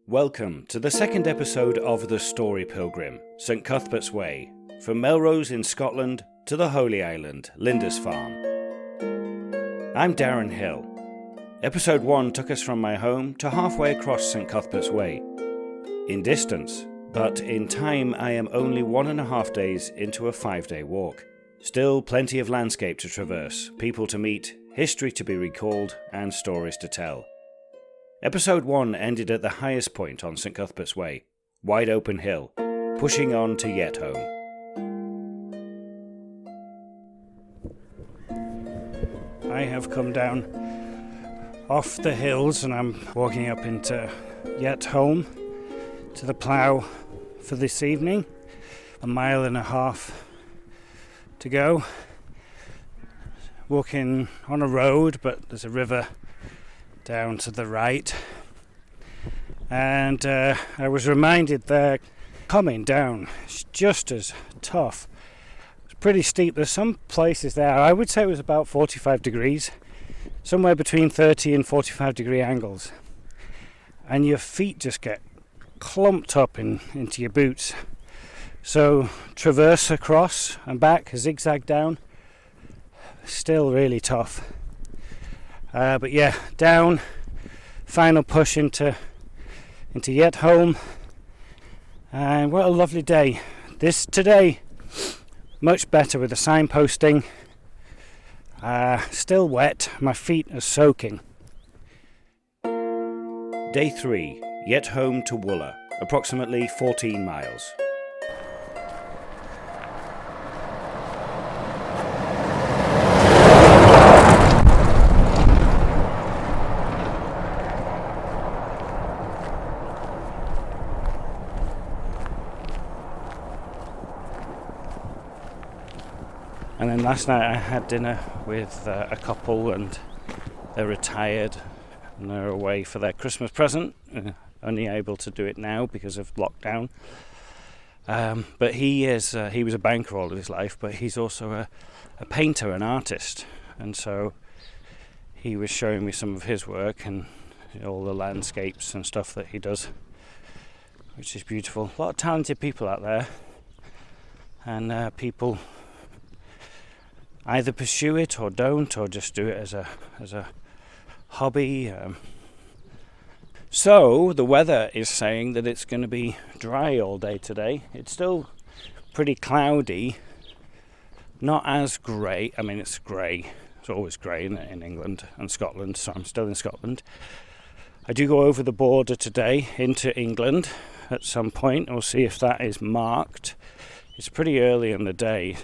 Welcome to the second episode of The Story Pilgrim, St Cuthbert's Way, from Melrose in Scotland to the Holy Island, Lindisfarne. I'm Darren Hill. Episode 1 took us from my home to halfway across St Cuthbert's Way. In distance, but in time I am only 1.5 days into a 5-day walk. Still plenty of landscape to traverse, people to meet, history to be recalled, and stories to tell. Episode 1 ended at the highest point on St Cuthbert's Way, Wideopen Hill, pushing on to Yetholm. I have come down off the hills and I'm walking up into Yetholm to the plough for this evening. 1.5 miles to go. Walking on a road, but there's a river down to the right, and I was reminded that coming down is just as tough. It's pretty steep. There's some places there, I would say it was about 45 degrees, somewhere between 30 and 45 degree angles, and your feet just get clumped up into your boots. So traverse across and back, zigzag down, still really tough. But yeah, down, final push into Yetholm, and what a lovely day. Today, much better with the signposting. Still wet, my feet are soaking. Day 3, Yetholm to Wooler, approximately 14 miles. And then last night I had dinner with a couple, and they're retired and they're away for their Christmas present. Only able to do it now because of lockdown. But he was a banker all of his life, but he's also a painter, an artist. And so he was showing me some of his work and all the landscapes and stuff that he does, which is beautiful. A lot of talented people out there, and people either pursue it or don't, or just do it as a hobby. So the weather is saying that it's going to be dry all day today. It's still pretty cloudy, not as grey. I mean, it's grey. It's always grey in England and Scotland, so I'm still in Scotland. I do go over the border today into England at some point. We'll see if that is marked. It's pretty early in the day.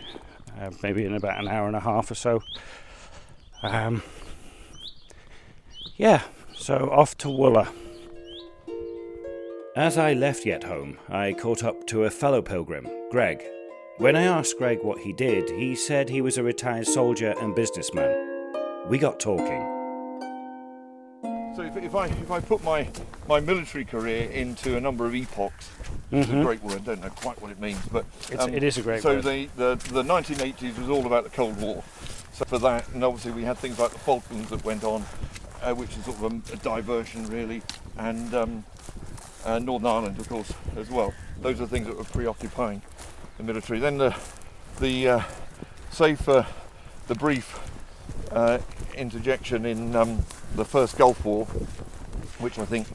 Maybe in about an hour and a half or so. So off to Wooler. As I left Yetholm, I caught up to a fellow pilgrim, Greg. When I asked Greg what he did, he said he was a retired soldier and businessman. We got talking. So if I put my military career into a number of epochs, it's a great word, I don't know quite what it means, but it is a great word. So the 1980s was all about the Cold War. So for that, and obviously we had things like the Falklands that went on, which is sort of a diversion really, and Northern Ireland of course as well. Those are things that were preoccupying the military. Then save for the brief interjection in the first Gulf War, which I think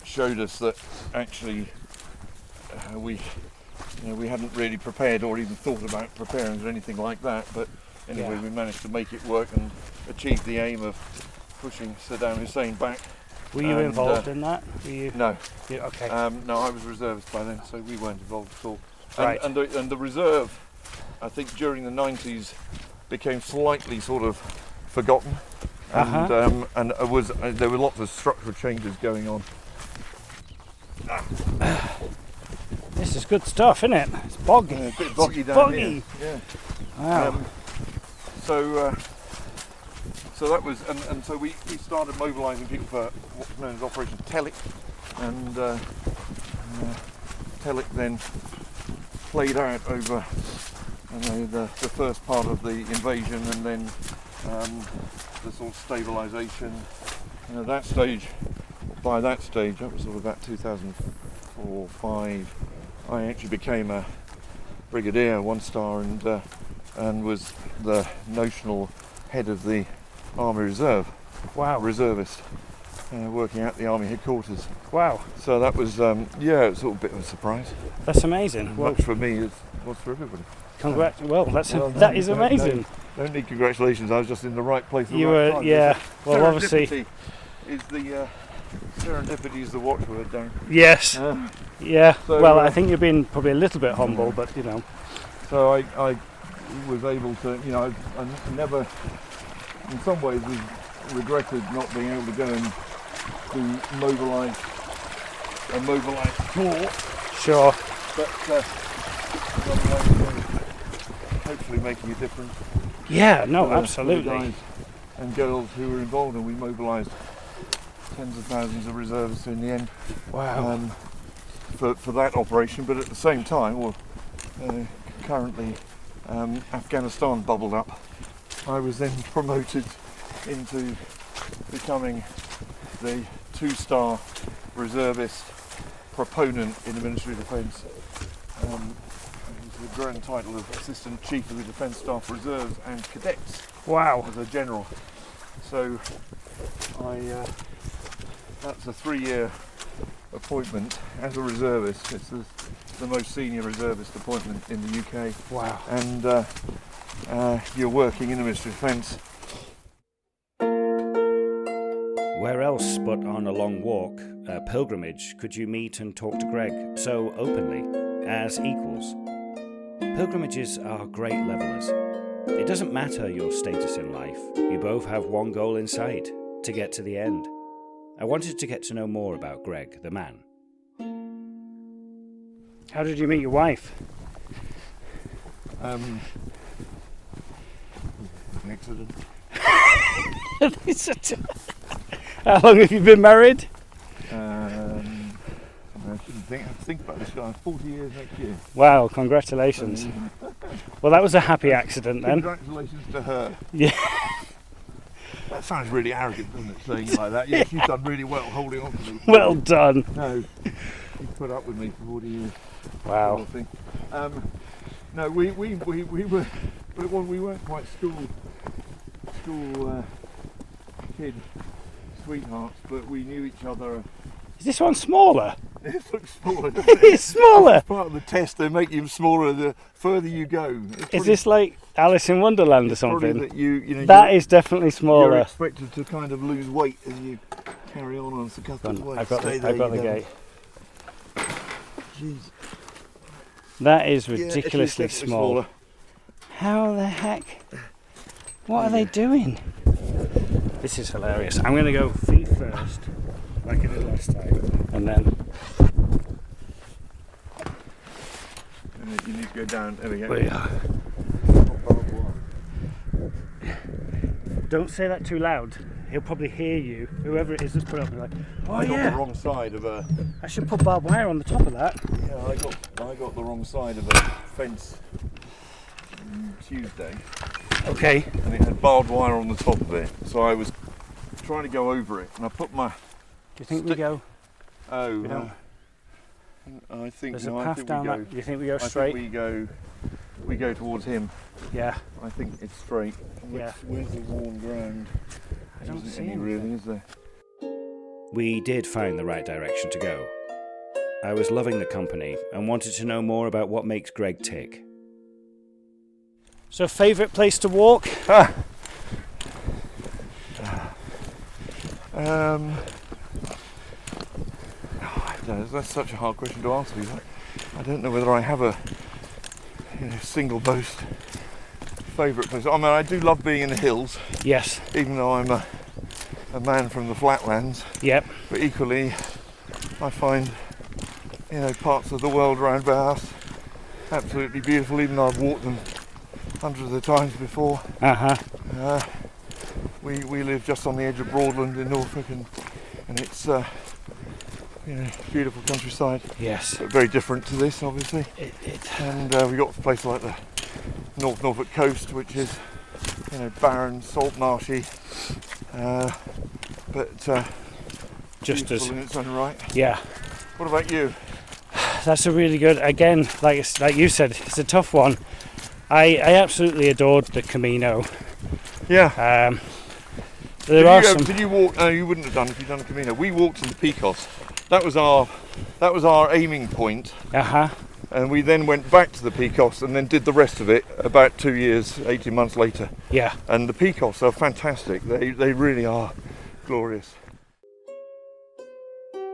showed us that actually we hadn't really prepared or even thought about preparing for anything like that. But anyway, we managed to make it work and achieve the aim of pushing Saddam Hussein back. Were you involved in that? No. Okay. No, I was reservist by then, so we weren't involved at all. Right. And the reserve, I think during the 90s, became slightly sort of forgotten, and there were lots of structural changes going on. This is good stuff, isn't it? It's boggy. A bit boggy down here. Yeah. Wow. So that was, and so we started mobilising people for what's known as Operation Telic, and Telic then played out over the first part of the invasion, and then the sort of stabilisation. And at that stage, by that stage, that was sort of about 2004-5, I actually became a brigadier, 1-star, and was the notional head of the Army Reserve. Wow. Reservist, working at the Army headquarters. Wow. So that was, it was sort of a bit of a surprise. That's amazing. Much for me as was for everybody. Well, that is amazing. Don't need congratulations. I was just in the right place at the You right were, time. yeah. Well, obviously. Serendipity is the watchword, Darren. Yes. Yeah. So, well, I think you're being probably a little bit humble, but you know. So I was able to, I never, in some ways, regretted not being able to go and do mobilised tour. Sure. But hopefully making a difference. Yeah. No. For the Absolutely. guys and girls who were involved, and we mobilised tens of thousands of reservists in the end. Wow. For that operation, but at the same time, currently Afghanistan bubbled up. I was then promoted into becoming the 2-star reservist proponent in the Ministry of Defence. The grand title of Assistant Chief of the Defence Staff Reserves and Cadets. Wow. As a general. So that's a 3-year appointment as a reservist. It's the most senior reservist appointment in the UK. Wow. And you're working in the Ministry of Defence. Where else but on a long walk, a pilgrimage, could you meet and talk to Greg so openly, as equals? Pilgrimages are great levelers. It doesn't matter your status in life, you both have one goal in sight, to get to the end. I wanted to get to know more about Greg, the man. How did you meet your wife? An accident. How long have you been married? I shouldn't think about this guy. 40 years next year. Wow, congratulations. Well, that was a happy accident then. Congratulations to her. Yeah. That sounds really arrogant, doesn't it, saying it like that? Yeah, she's done really well holding on to me. Well done. No, she put up with me for 40 years. Wow. Sort of thing. No, we weren't quite school kid sweethearts, but we knew each other. Is this one smaller? It looks smaller, doesn't it? It's smaller. That's part of the test. They make you smaller the further you go. Is this like Alice in Wonderland or something? That that is definitely You're smaller. expected to kind of lose weight as you carry on Sir Cuthbert's way. I've got the gate. Jeez. That is Yeah, ridiculously it's small. smaller. How the heck? What are they doing? This is hilarious. I'm going to go feet first, like I did last time, and then. You need to go down. There we go. We are. Don't say that too loud. He'll probably hear you. Whoever it is that's put up, and like, oh I got yeah. the wrong side of a. I should put barbed wire on the top of that. Yeah, I got the wrong side of a fence Tuesday, Okay. and it had barbed wire on the top of it. So I was trying to go over it, and I put my. Do you think we go? Oh. We don't. I think. There's no, a I path think down we go. that. Do you think we go I straight? think we go towards him. Yeah. I think it's straight. Yeah. Where's the worn ground? I don't There see isn't any anything. really, is there? We did find the right direction to go. I was loving the company and wanted to know more about what makes Greg tick. So, favourite place to walk? That's such a hard question to answer. I don't know whether I have a single most favourite place. I mean, I do love being in the hills, Yes. even though I'm a man from the flatlands. Yep. But equally, I find parts of the world around about us absolutely beautiful. Even though I've walked them hundreds of times before. We live just on the edge of Broadland in Norfolk, and it's beautiful countryside. Yes. But very different to this, obviously. And we've got places like the North Norfolk coast, which is barren, salt marshy. But just beautiful in its own right. yeah. What about you? That's a really good. Again, like you said, it's a tough one. I absolutely adored the Camino. Yeah. Did you walk? No, you wouldn't have done if you'd done a Camino. We walked to the Picos. That was our aiming point. And we then went back to the Picos and then did the rest of it about 2 years, 18 months later. Yeah. And the Picos are fantastic. They really are glorious.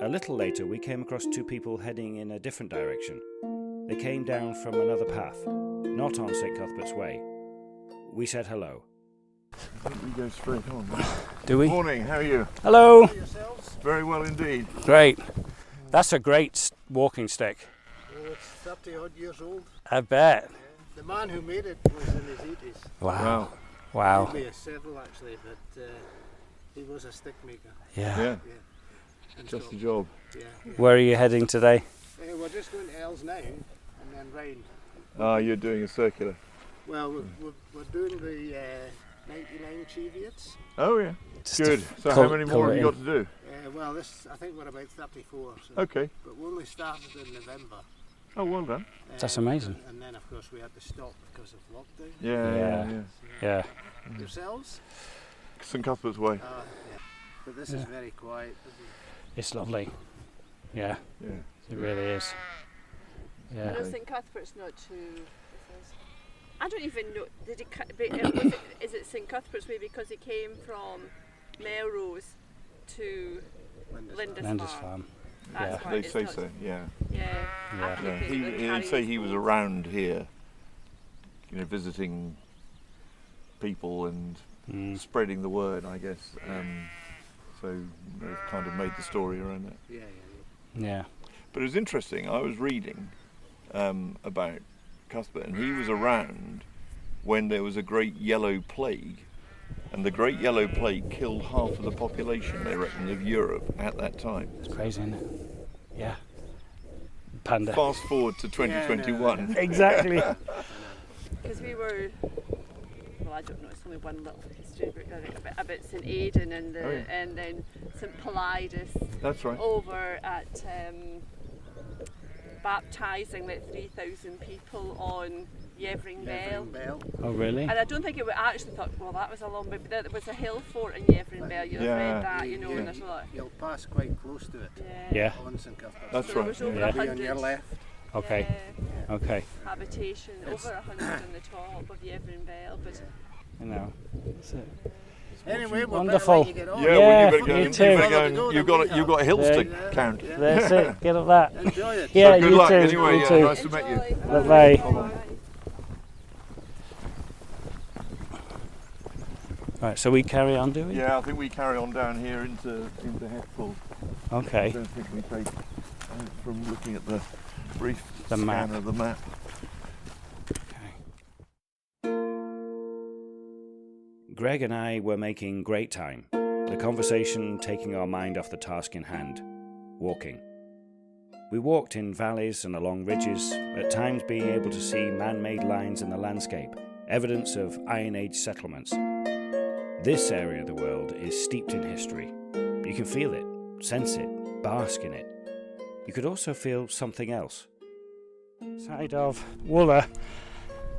A little later, we came across two people heading in a different direction. They came down from another path, not on St. Cuthbert's Way. We said hello. I think we go straight on. Do we? Morning, how are you? Hello. Very well indeed. Great. That's a great walking stick. Oh, it's 30 odd years old. I bet. Yeah. The man who made it was in his 80s. Wow. He made several actually, but he was a stick maker. Yeah. And Just so, the job. Yeah. Where are you heading today? We're just going to Els now and then round. Ah, you're doing a circular. Well, we're doing the 99 Cheviates. Oh yeah. Just Good. to So how many more have you got to do? Well, I think we're about 34. So, Okay. but we only started in November. Oh, well done. That's amazing. And then, of course, we had to stop because of lockdown. Yeah. Yourselves? St. Cuthbert's Way. Yeah. But this is very quiet. It's lovely. Yeah. Yeah. It really is. Yeah. No, St. Cuthbert's not too. I don't even know. Is it St. Cuthbert's Way because he came from Melrose to Lindisfarne? Yeah. They say so. Yeah. Yeah. He'd say he was around here, visiting people and spreading the word, I guess. So they've kind of made the story around that. Yeah. But it was interesting. I was reading about Cuthbert, and he was around when there was a great yellow plague, and the great yellow plague killed half of the population, they reckon, of Europe at that time. It's crazy, isn't it? Yeah. Panda. Fast forward to 2021. Exactly. Because we were. Well, I don't know. It's only one little history book about St. Aidan and and then St. Paulides. That's right. Over at baptising like 3,000 people on Yevering Bell. Oh, really? And I don't think it would actually thought, well, that was a long way, but there was a hill fort in Yevering Bell. You've read that, and there's a lot. You'll pass quite close to it. Yeah. On St. Cuthbert's. That's So right. there was over Yeah. 100. On your left. Okay. Okay. Habitation, over 100 on the top of Yevering Bell, but That's it. Anyway, we're Wonderful. better let you get on. Yeah, Yeah, well, you you better too. go. You've got a hill Yeah. stick count. That's it. Get up that. Enjoy it. Yeah, So good you luck too. anyway. You Yeah, too. nice to meet you. Bye-bye. Right, so we carry on, do we? Yeah, I think we carry on down here into Hethpool. I Okay. don't think we take from looking at the brief The scan map. of the map. Greg and I were making great time, the conversation taking our mind off the task in hand, walking. We walked in valleys and along ridges, at times being able to see man-made lines in the landscape, evidence of Iron Age settlements. This area of the world is steeped in history. You can feel it, sense it, bask in it. You could also feel something else. Side of Wooler,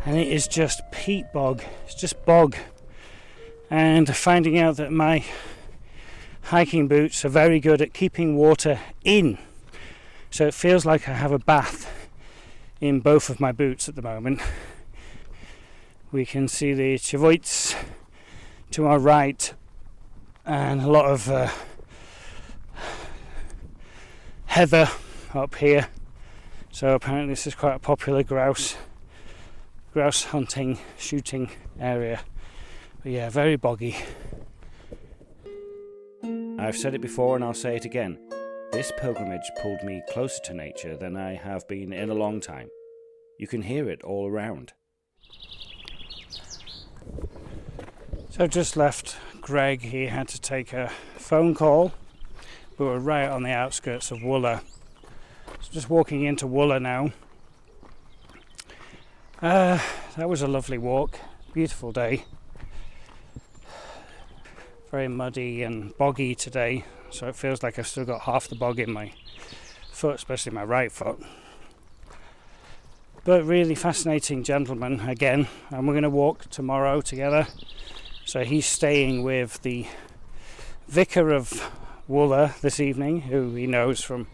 and it is just peat bog. It's just bog. And finding out that my hiking boots are very good at keeping water in. So it feels like I have a bath in both of my boots at the moment. We can see the Cheviates to our right and a lot of heather up here. So apparently this is quite a popular grouse hunting, shooting area. But yeah, very boggy. I've said it before and I'll say it again. This pilgrimage pulled me closer to nature than I have been in a long time. You can hear it all around. So I've just left Greg. He had to take a phone call. We were right on the outskirts of Wooler. So just walking into Wooler now. That was a lovely walk. Beautiful day. very muddy and boggy today, so it feels like I've still got half the bog in my foot, especially my right foot. But really fascinating gentleman again, and we're going to walk tomorrow together. So he's staying with the vicar of Wooler this evening, who he knows from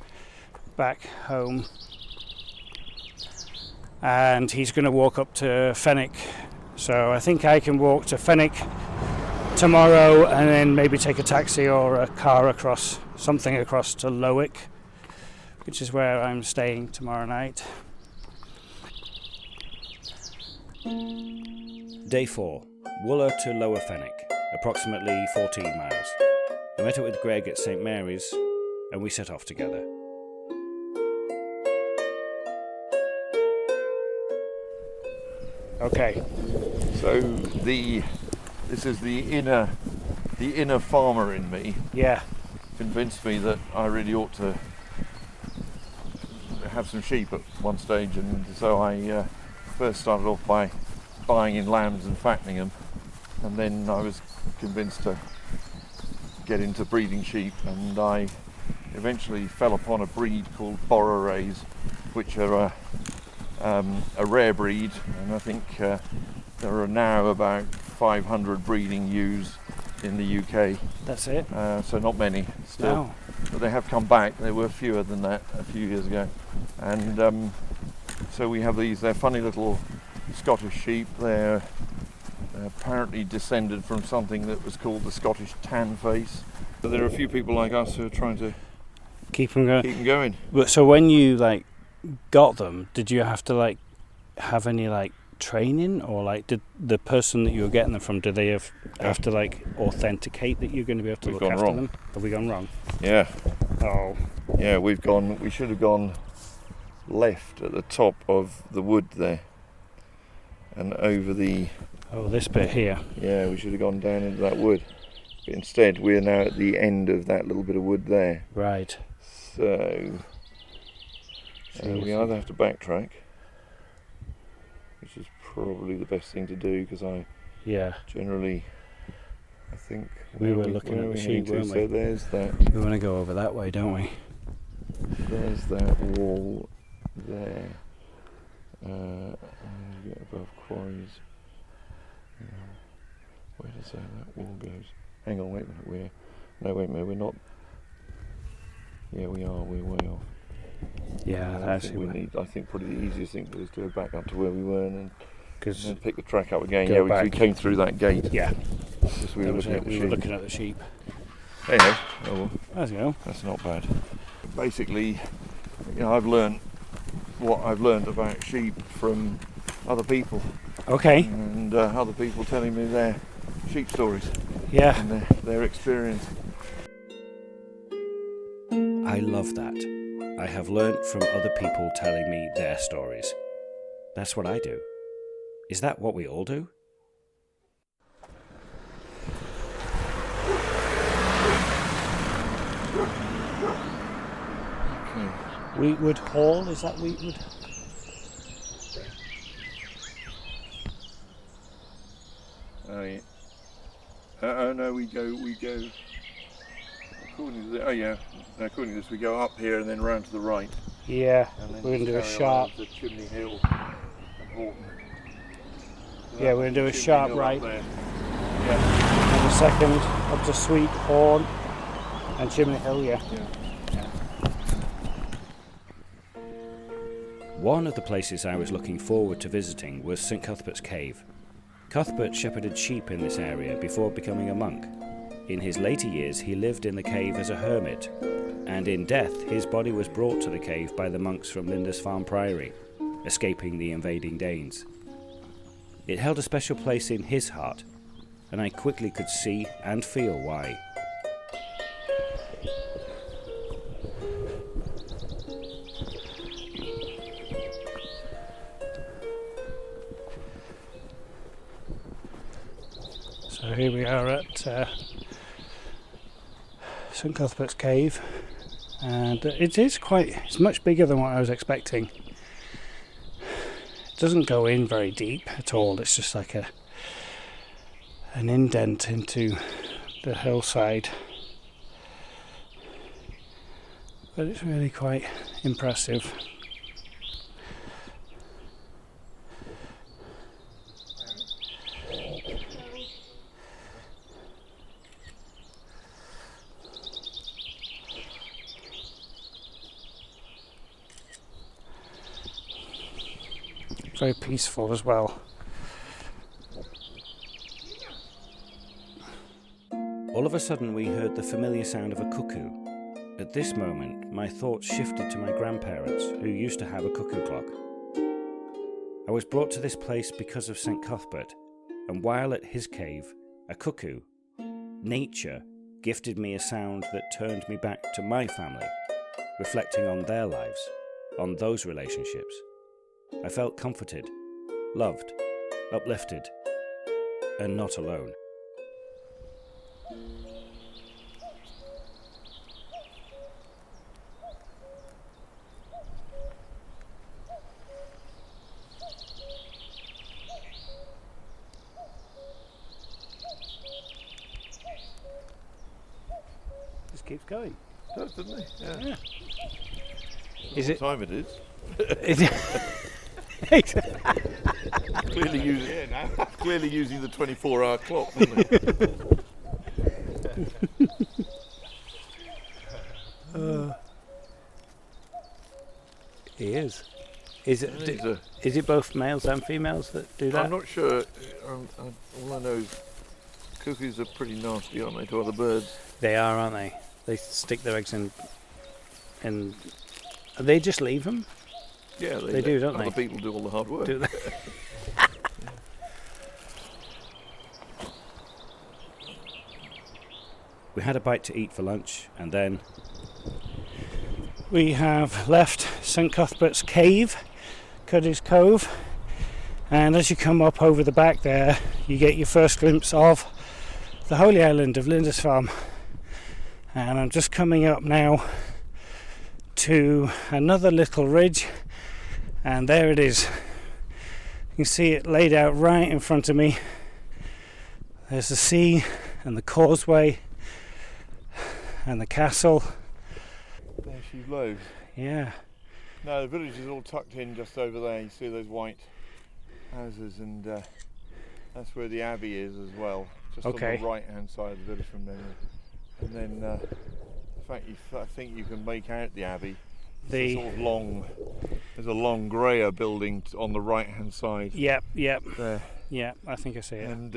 back home, and he's going to walk up to Fenwick. So I think I can walk to Fenwick tomorrow and then maybe take a taxi or a car across to Lowick, which is where I'm staying tomorrow night. Day 4. Wooler to Lower Fenwick, approximately 14 miles. I met up with Greg at St Mary's and we set off together. Okay. So this is the inner farmer in me Yeah. convinced me that I really ought to have some sheep at one stage, and so I first started off by buying in lambs and fattening them, and then I was convinced to get into breeding sheep, and I eventually fell upon a breed called Borarays, which are a rare breed, and I think there are now about 500 breeding ewes in the UK. That's it. So not many still, Wow. but they have come back. There were fewer than that a few years ago, and so we have these. They're funny little Scottish sheep. They're apparently descended from something that was called the Scottish tan face. But there are a few people like us who are trying to Keep them going. keep them going. But so when you got them, did you have to have any training, or did the person that you were getting them from, do they have to authenticate that you're going to be able to We've look gone after wrong. them? Have we gone wrong? Yeah, Oh, yeah, we should have gone left at the top of the wood there, and over the. this bit here. Yeah, we should have gone down into that wood. But instead, we're now at the end of that little bit of wood there. Right. So we either have to backtrack, which is probably the best thing to do, because I generally, I think We were looking at the sheep, weren't we? So there's that. We want to go over that way, don't we? There's that wall there. Get above quarries. Where does that wall goes? Hang on, wait a minute. We're not. Yeah, we are. We're way off. Yeah, I think probably the easiest thing to do is to go back up to where we were and then pick the track up again. Go Yeah, we came through that gate. Yeah. Because we were looking at the sheep. We were looking at the sheep. Hey, oh well, There you go. that's not bad. Basically, I've learned what I've learned about sheep from other people, Okay. and other people telling me their sheep stories Yeah. and their experience. I love that. I have learnt from other people telling me their stories. That's what I do. Is that what we all do? Wheatwood Hall, is that Wheatwood? Oh yeah. Oh no, we go. According to according to this, we go up here and then round to the right. Yeah. And then We're going to do a carry on sharp. to Chimney Hill and Horton. Yeah, we're going to do a Chimney sharp Hill up right. there. Yeah. And a second up to Sweet Horn and Chimney Hill, yeah. One of the places I was looking forward to visiting was St Cuthbert's Cave. Cuthbert shepherded sheep in this area before becoming a monk. In his later years, he lived in the cave as a hermit, and in death, his body was brought to the cave by the monks from Lindisfarne Priory, escaping the invading Danes. It held a special place in his heart, and I quickly could see and feel why. So here we are at St Cuthbert's Cave, and it's much bigger than what I was expecting. It doesn't go in very deep at all, it's just like an indent into the hillside. But it's really quite impressive. Very peaceful as well. All of a sudden we heard the familiar sound of a cuckoo. At this moment, my thoughts shifted to my grandparents, who used to have a cuckoo clock. I was brought to this place because of St. Cuthbert, and while at his cave, a cuckoo, nature, gifted me a sound that turned me back to my family, reflecting on their lives, on those relationships. I felt comforted, loved, uplifted, and not alone. Just keeps going. Does, doesn't it? Yeah. Is it? What time it is? Is it? Clearly using the 24-hour clock, isn't it? He is. Is it both males and females that do that? I'm not sure. All I know is cuckoos are pretty nasty, aren't they, to other birds? They are, aren't they? They stick their eggs in. They just leave them. Yeah, they do, don't they? Other people do all the hard work. Do they? We had a bite to eat for lunch, and then We have left St. Cuthbert's Cave, Cuddy's Cove, and as you come up over the back there, you get your first glimpse of the holy island of Lindisfarne. And I'm just coming up now to another little ridge, and there it is. You can see it laid out right in front of me. There's the sea and the causeway and the castle. There she blows. Yeah. No, the village is all tucked in just over there. You see those white houses, and that's where the abbey is as well, just on the right-hand side of the village from there. And then, in fact, I think you can make out the abbey. It's sort of long. There's a long greyer building on the right-hand side. Yep. There. Yeah, I think I see it. And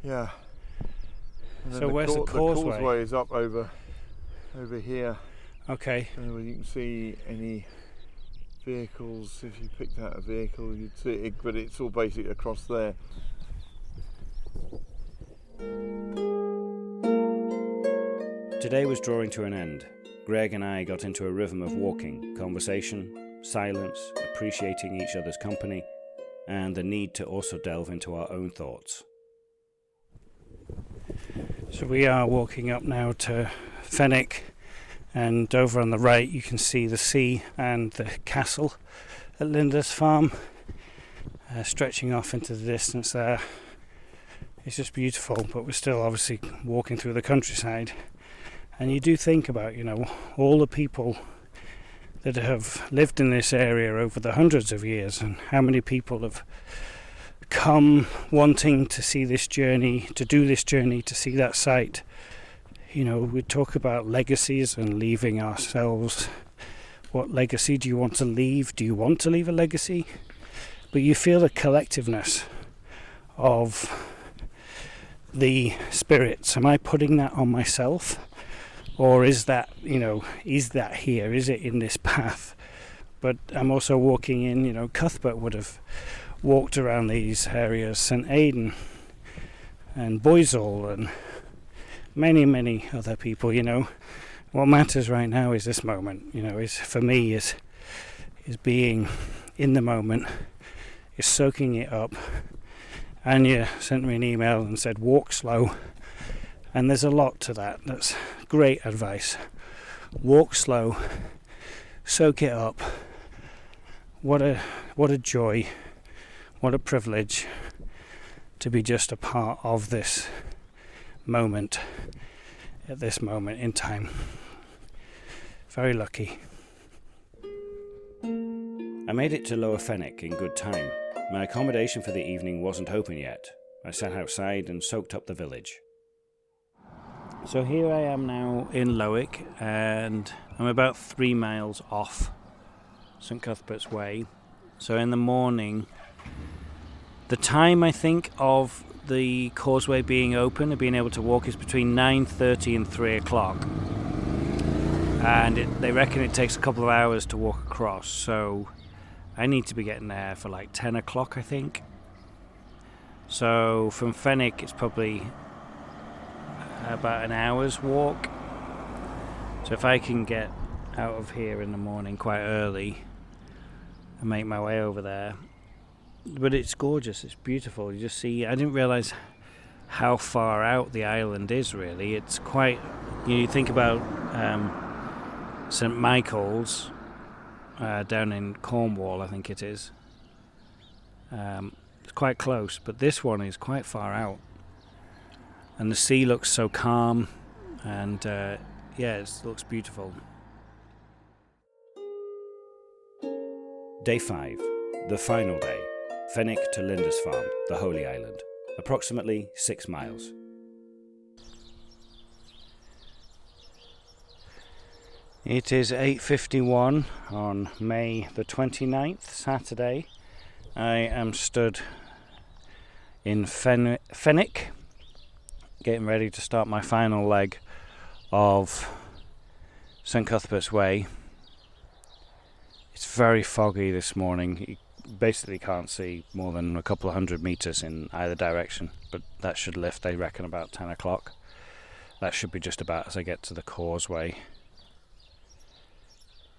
yeah. And So where's the causeway? The causeway is up over here. Okay. And you can see any vehicles. If you picked out a vehicle, you'd see it, but it's all basically across there. Today was drawing to an end. Greg and I got into a rhythm of walking, conversation, silence, appreciating each other's company, and the need to also delve into our own thoughts. So we are walking up now to Fenwick, and over on the right you can see the sea and the castle at Lindisfarne stretching off into the distance there. It's just beautiful, but we're still obviously walking through the countryside. And you do think about, all the people that have lived in this area over the hundreds of years, and how many people have come wanting to see this journey, to do this journey, to see that site. We talk about legacies and leaving ourselves. What legacy do you want to leave? Do you want to leave a legacy? But you feel the collectiveness of the spirits. Am I putting that on myself? Or is that, is that here? Is it in this path? But I'm also walking in, Cuthbert would have walked around these areas, St. Aidan and Boisel and many other people, What matters right now is this moment, for me is being in the moment, is soaking it up. Anya sent me an email and said, walk slow. And there's a lot to that. That's great advice. Walk slow, soak it up. What a joy, what a privilege to be just a part of this moment at this moment in time. Very lucky. I made it to Lower Fenwick in good time. My accommodation for the evening wasn't open yet. I sat outside and soaked up the village. So here I am now in Lowick, and I'm about 3 miles off St Cuthbert's Way. So in the morning, the time I think of the causeway being open and being able to walk is between 9:30 and 3 o'clock. And they reckon it takes a couple of hours to walk across, so I need to be getting there for like 10 o'clock, I think. So from Fenwick, it's probably about an hour's walk. So if I can get out of here in the morning quite early and make my way over there. But it's gorgeous, it's beautiful. You just see, I didn't realise how far out the island is really. It's quite, you think about St Michael's down in Cornwall, I think it is. It's quite close, but this one is quite far out. And the sea looks so calm, and it looks beautiful. Day 5, the final day. Fenwick to Lindisfarne, the Holy Island. Approximately 6 miles. It is 8:51 on May the 29th, Saturday. I am stood in Fenwick, getting ready to start my final leg of St Cuthbert's Way. It's very foggy this morning. You basically can't see more than a couple of 100 metres in either direction, but that should lift, they reckon, about 10 o'clock. That should be just about as I get to the causeway.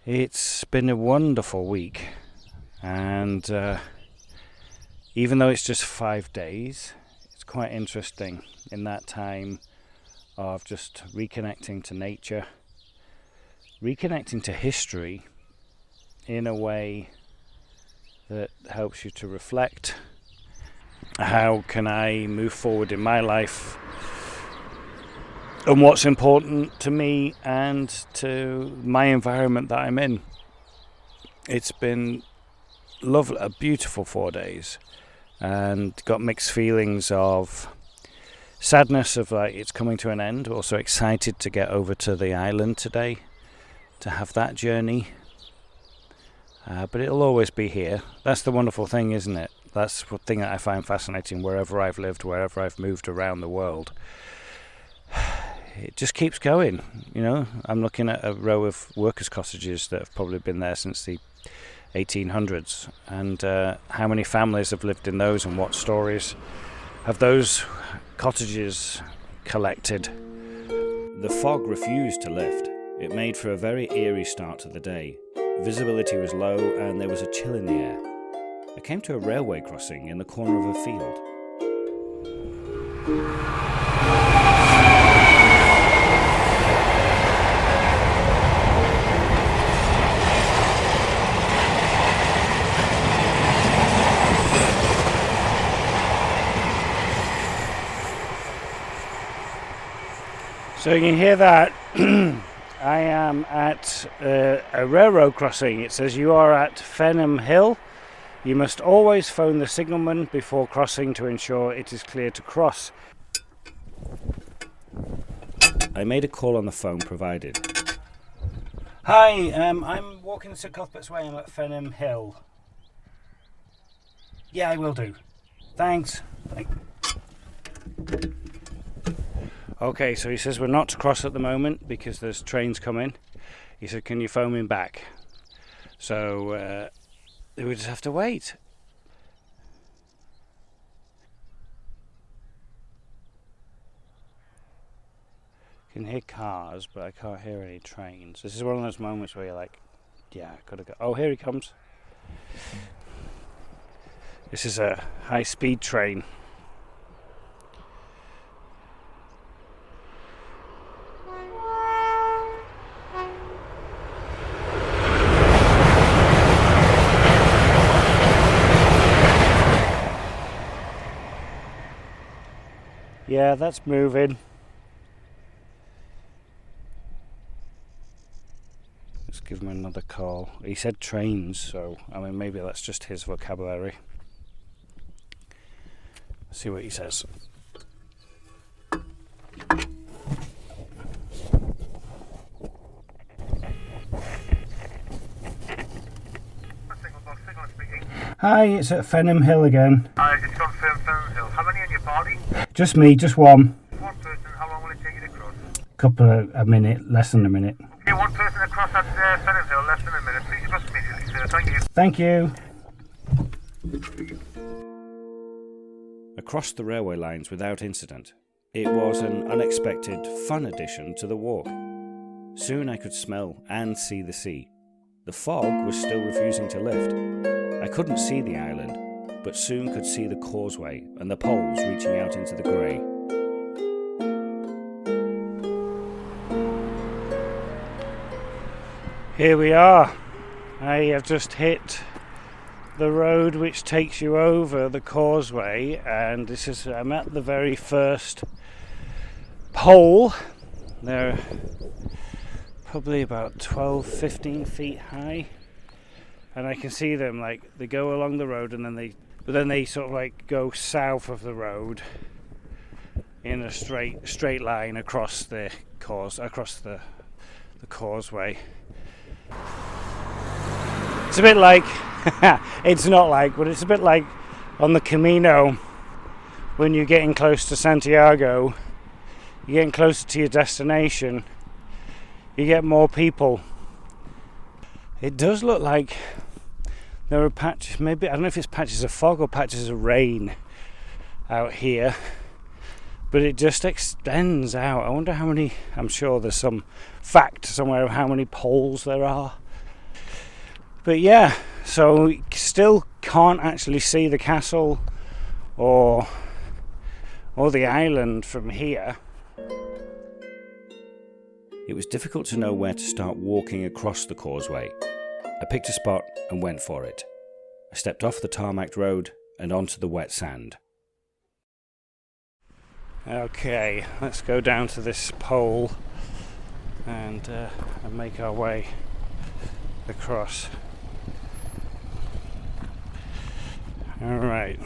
It's been a wonderful week, and even though it's just 5 days, it's quite interesting in that time of just reconnecting to nature, reconnecting to history in a way that helps you to reflect. How can I move forward in my life and what's important to me and to my environment that I'm in? It's been lovely, a beautiful 4 days, and got mixed feelings of sadness of like it's coming to an end, also excited to get over to the island today to have that journey. But it'll always be here. That's the wonderful thing, isn't it? That's the thing that I find fascinating wherever I've lived, wherever I've moved around the world. It just keeps going, you know. I'm looking at a row of workers' cottages that have probably been there since the 1800s, and how many families have lived in those, and what stories have those cottages collected. The fog refused to lift. It made for a very eerie start to the day. Visibility was low and there was a chill in the air. I came to a railway crossing in the corner of a field. So you can hear that. I am at a railroad crossing. It says you are at Darren Hill. You must always phone the signalman before crossing to ensure it is clear to cross. I made a call on the phone provided. Hi, I'm walking to Cuthbert's Way. I'm at Darren Hill. Yeah, I will do. Thanks. Okay, so he says we're not to cross at the moment because there's trains coming. He said, can you phone me back? So we just have to wait. I can hear cars, but I can't hear any trains. This is one of those moments where you're like, yeah, gotta go. Oh, here he comes. This is a high-speed train. Yeah, that's moving. Let's give him another call. He said trains, so I mean maybe that's just his vocabulary. See what he says. Hi, it's at Fenham Hill again. I just confirmed Fenham Hill. How many in your party? Just me, just one. One person. How long will it take you to cross? A minute, less than a minute. Okay, one person across at Fenham Hill, less than a minute. Please cross immediately, sir. Thank you. Thank you. Across the railway lines without incident, it was an unexpected, fun addition to the walk. Soon I could smell and see the sea. The fog was still refusing to lift. I couldn't see the island, but soon could see the causeway and the poles reaching out into the grey. Here we are. I have just hit the road which takes you over the causeway, and I'm at the very first pole. They're probably about 12-15 feet high, and I can see them, like, they go along the road and then they sort of like go south of the road in a straight line across the causeway. It's a bit like it's not like, but it's a bit like on the Camino when you're getting close to Santiago, you're getting closer to your destination, you get more people. It does look like there are patches, maybe, I don't know if it's patches of fog or patches of rain out here, but it just extends out. I wonder how many, I'm sure there's some fact somewhere of how many poles there are. But yeah, so we still can't actually see the castle or the island from here. It was difficult to know where to start walking across the causeway. I picked a spot and went for it. I stepped off the tarmacked road and onto the wet sand. Okay, let's go down to this pole and make our way across. Alright.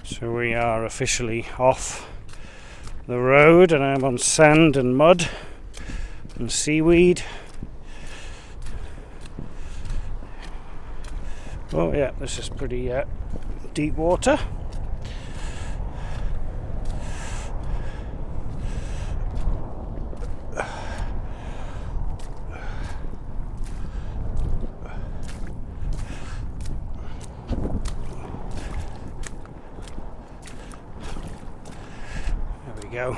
So we are officially off the road, and I'm on sand and mud and seaweed. Oh yeah, this is pretty deep water. Go.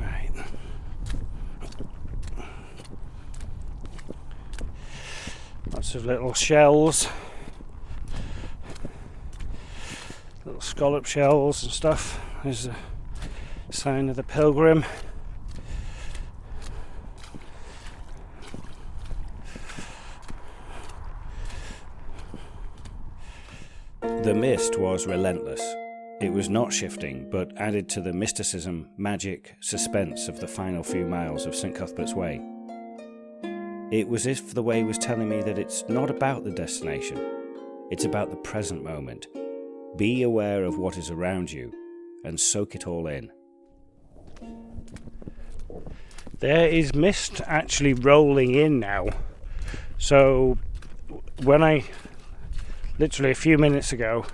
Right. Lots of little shells, little scallop shells and stuff. There's a sign of the Pilgrim. The mist was relentless. It was not shifting, but added to the mysticism, magic, suspense of the final few miles of St. Cuthbert's Way. It was as if the way was telling me that it's not about the destination, it's about the present moment. Be aware of what is around you and soak it all in. There is mist actually rolling in now. So when literally a few minutes ago,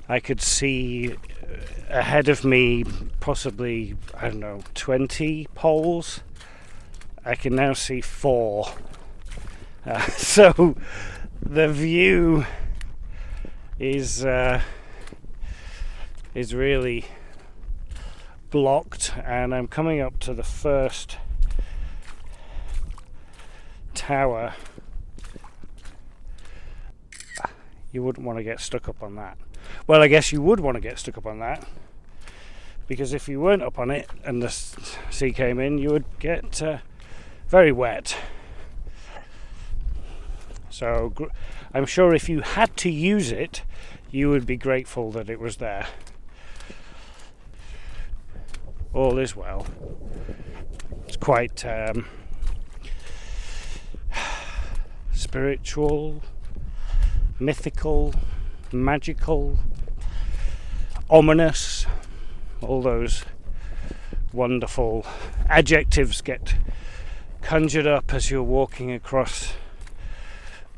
I could see ahead of me possibly, 20 poles. I can now see 4. So the view is really blocked, and I'm coming up to the first tower. You wouldn't want to get stuck up on that. Well, I guess you would want to get stuck up on that, because if you weren't up on it and the sea came in, you would get very wet. So I'm sure if you had to use it, you would be grateful that it was there. All is well. It's quite spiritual, mythical, magical, ominous. All those wonderful adjectives get conjured up as you're walking across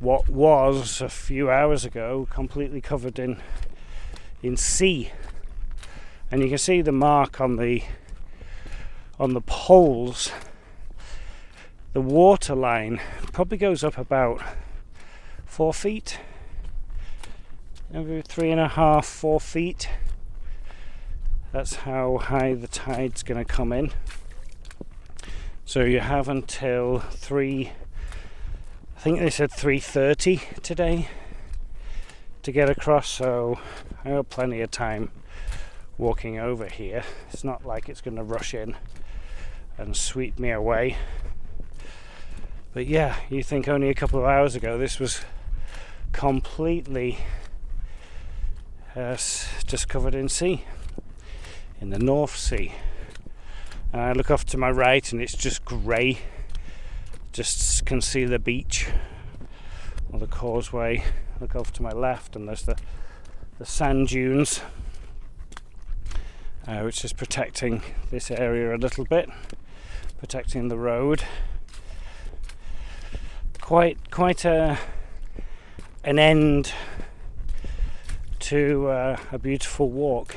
what was a few hours ago completely covered in sea. And you can see the mark on the poles. The water line probably goes up about 4 feet, maybe 3.5, 4 feet. That's how high the tide's going to come in. So you have until I think they said 3:30 today to get across, so I have plenty of time walking over here. It's not like it's going to rush in and sweep me away. But yeah, you think only a couple of hours ago this was completely just covered in sea, in the North Sea. And I look off to my right and it's just grey. Just can see the beach or the causeway. Look off to my left and there's the sand dunes, which is protecting this area a little bit, protecting the road. Quite an end to a beautiful walk.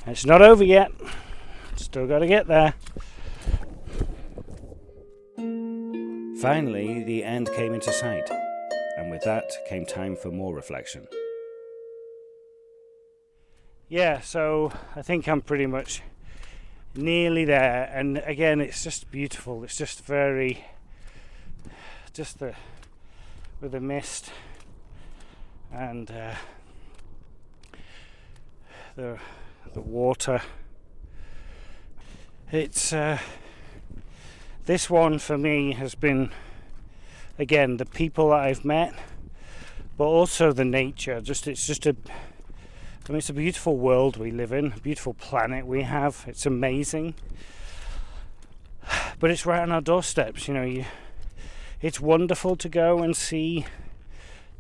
And it's not over yet. Still got to get there. Finally, the end came into sight, and with that came time for more reflection. Yeah, so I think I'm pretty much nearly there, and again it's just beautiful. It's just very, with the mist and the water. It's this one for me has been, again, the people that I've met, but also the nature. It's a beautiful world we live in, a beautiful planet we have. It's amazing, but it's right on our doorsteps. It's wonderful to go and see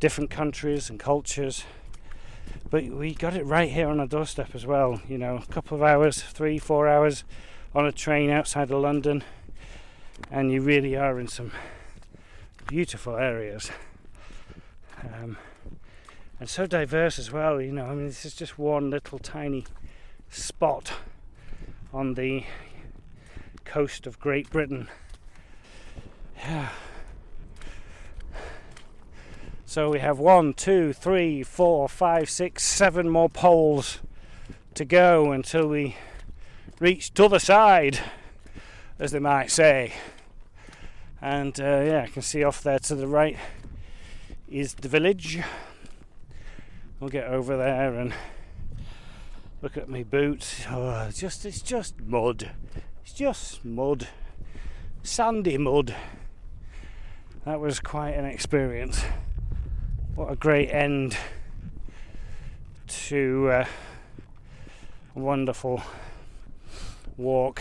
different countries and cultures, but we got it right here on our doorstep as well. A couple of hours, 3-4 hours on a train outside of London, and you really are in some beautiful areas, and so diverse as well. This is just one little tiny spot on the coast of Great Britain. Yeah. So we have 1, 2, 3, 4, 5, 6, 7 more poles to go until we reach t'other side, as they might say. And I can see off there to the right is the village. We'll get over there and look at my boots. It's just mud. It's just mud. Sandy mud. That was quite an experience. What a great end to a wonderful walk.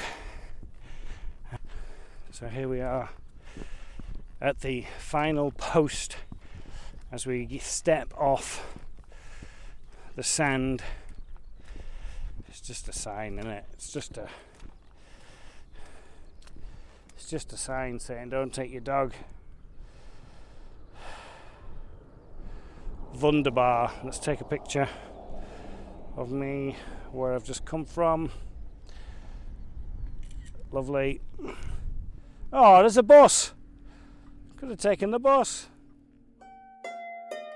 So here we are at the final post as we step off the sand. It's just a sign, isn't it? It's just a sign saying don't take your dog. Wunderbar. Let's take a picture of me where I've just come from. Lovely. Oh, there's a bus. Could have taken the bus.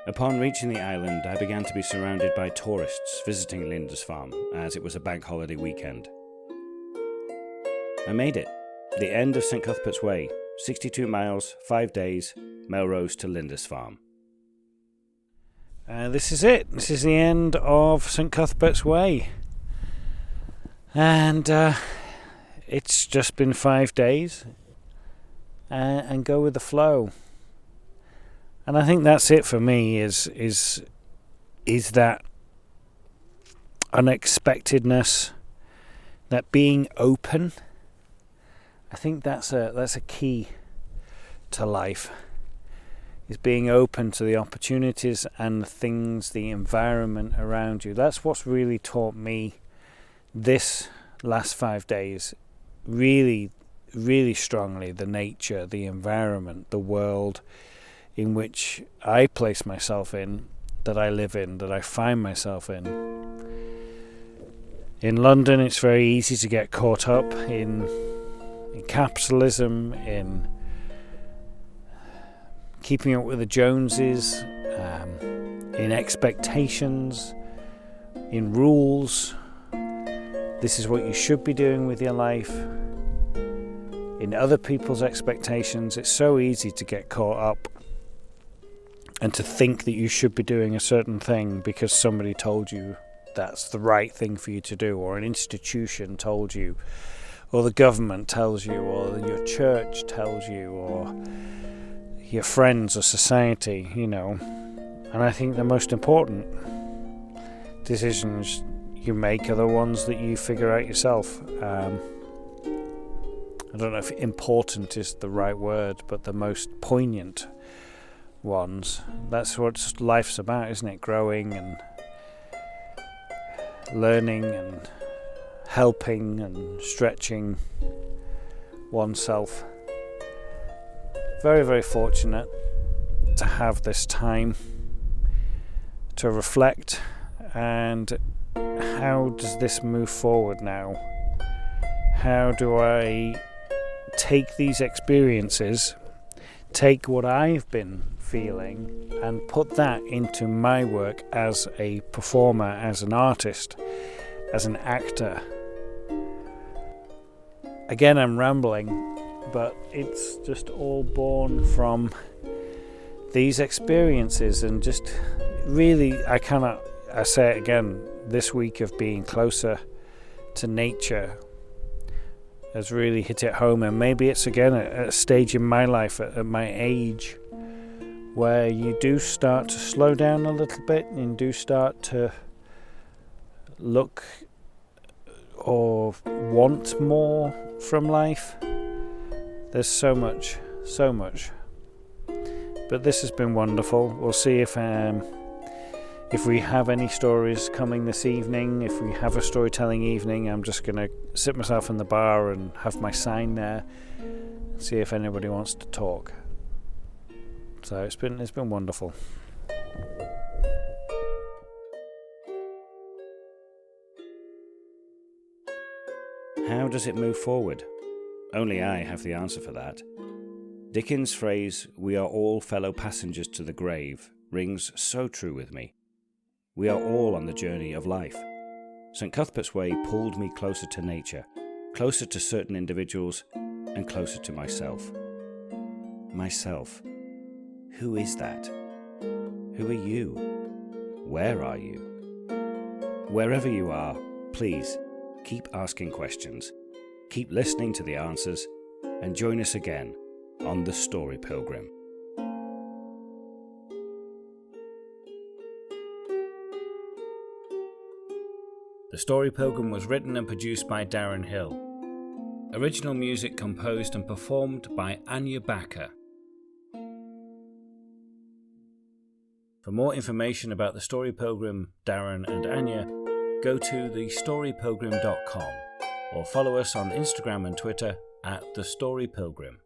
Upon reaching the island, I began to be surrounded by tourists visiting Lindisfarne, as it was a bank holiday weekend. I made it. The end of St. Cuthbert's Way. 62 miles, 5 days, Melrose to Lindisfarne. This is it. This is the end of St. Cuthbert's Way. And it's just been 5 days. And go with the flow. And I think that's it for me, is that unexpectedness, that being open. I think that's a key to life, is being open to the opportunities and the things, the environment around you. That's what's really taught me this last 5 days, really, really strongly, the nature, the environment, the world in which I place myself in, that I live in, that I find myself in. In London, it's very easy to get caught up in capitalism, in keeping up with the Joneses, in expectations, in rules. This is what you should be doing with your life. In other people's expectations. It's so easy to get caught up and to think that you should be doing a certain thing because somebody told you that's the right thing for you to do, or an institution told you, or the government tells you, or your church tells you, or your friends or society, And I think the most important decisions you make are the ones that you figure out yourself. I don't know if important is the right word, but the most poignant ones. That's what life's about, isn't it? Growing and learning and helping and stretching oneself. Very, very fortunate to have this time to reflect. And how does this move forward now? How do I take these experiences, take what I've been feeling, and put that into my work as a performer, as an artist, as an actor? Again, I'm rambling, but it's just all born from these experiences, and just really, I say it again, this week of being closer to nature has really hit it home. And maybe it's again at a stage in my life, at my age, where you do start to slow down a little bit and do start to look or want more from life. There's so much. But this has been wonderful. We'll see if we have any stories coming this evening. If we have a storytelling evening, I'm just going to sit myself in the bar and have my sign there and see if anybody wants to talk. So it's been wonderful. How does it move forward? Only I have the answer for that. Dickens' phrase, "We are all fellow passengers to the grave," rings so true with me. We are all on the journey of life. St. Cuthbert's Way pulled me closer to nature, closer to certain individuals, and closer to myself. Myself. Who is that? Who are you? Where are you? Wherever you are, please keep asking questions, keep listening to the answers, and join us again on The Story Pilgrim. The Story Pilgrim was written and produced by Darren Hill. Original music composed and performed by Anya Backer. For more information about The Story Pilgrim, Darren and Anya, go to thestorypilgrim.com or follow us on Instagram and Twitter @The Story Pilgrim.